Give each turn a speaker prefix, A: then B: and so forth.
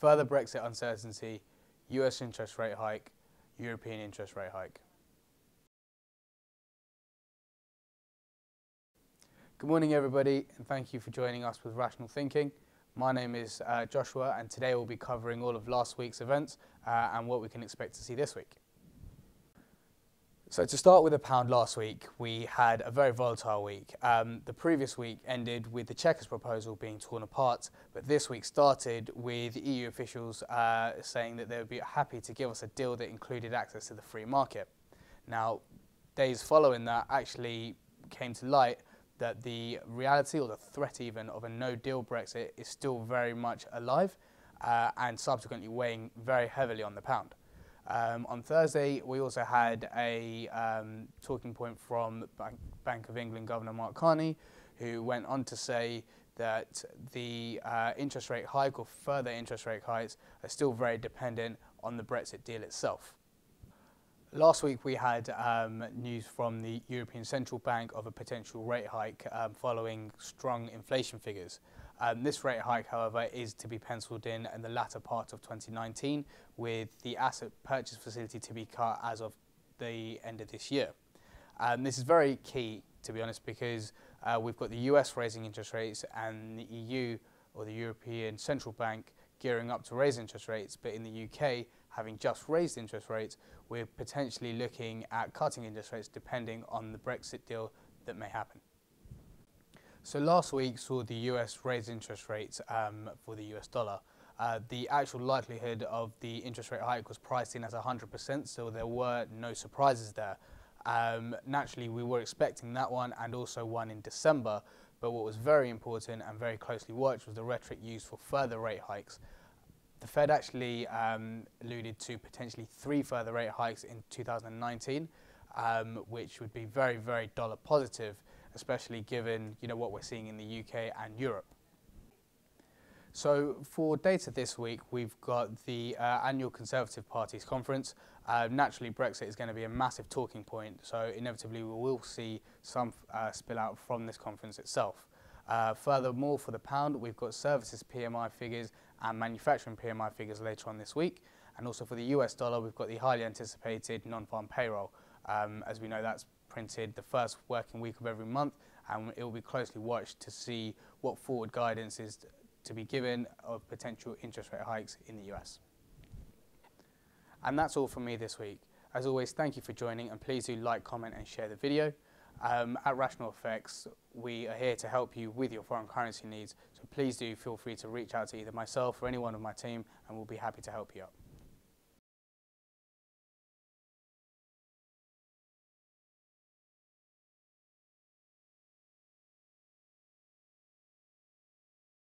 A: further Brexit uncertainty, US interest rate hike, European interest rate hike. Good morning everybody, and thank you for joining us with Rational Thinking. My name is Joshua, and today we'll be covering all of last week's events and what we can expect to see this week. So to start with the pound last week, we had a very volatile week. The previous week ended with the Chequers proposal being torn apart, but this week started with EU officials saying that they would be happy to give us a deal that included access to the free market. Now, days following that actually came to light that the reality, or the threat even, of a no-deal Brexit is still very much alive and subsequently weighing very heavily on the pound. On Thursday, we also had a talking point from Bank of England Governor Mark Carney, who went on to say that the interest rate hike or further interest rate hikes are still very dependent on the Brexit deal itself. Last week we had news from the European Central Bank of a potential rate hike following strong inflation figures. This rate hike, however, is to be penciled in the latter part of 2019, with the asset purchase facility to be cut as of the end of this year. This is very key, to be honest, because we've got the US raising interest rates and the EU, or the European Central Bank, gearing up to raise interest rates, but in the UK, having just raised interest rates, we're potentially looking at cutting interest rates depending on the Brexit deal that may happen. So last week saw the US raise interest rates for the US dollar. The actual likelihood of the interest rate hike was priced in as 100%, so there were no surprises there. Naturally, we were expecting that one, and also one in December, but what was very important and very closely watched was the rhetoric used for further rate hikes. The Fed actually alluded to potentially 3 further rate hikes in 2019, which would be very, very dollar positive, especially given what we're seeing in the UK and Europe. So for data this week, we've got the annual Conservative Party's conference. Naturally, Brexit is going to be a massive talking point, so inevitably we will see some spill out from this conference itself. Furthermore, for the pound, we've got services PMI figures and manufacturing PMI figures later on this week. And also for the US dollar, we've got the highly anticipated non-farm payroll. As we know, that's printed the first working week of every month, and it will be closely watched to see what forward guidance is to be given of potential interest rate hikes in the US. And that's all from me this week. As always, thank you for joining, and please do like, comment and share the video. At RationalFX, we are here to help you with your foreign currency needs, so please do feel free to reach out to either myself or anyone of my team, and we'll be happy to help you out.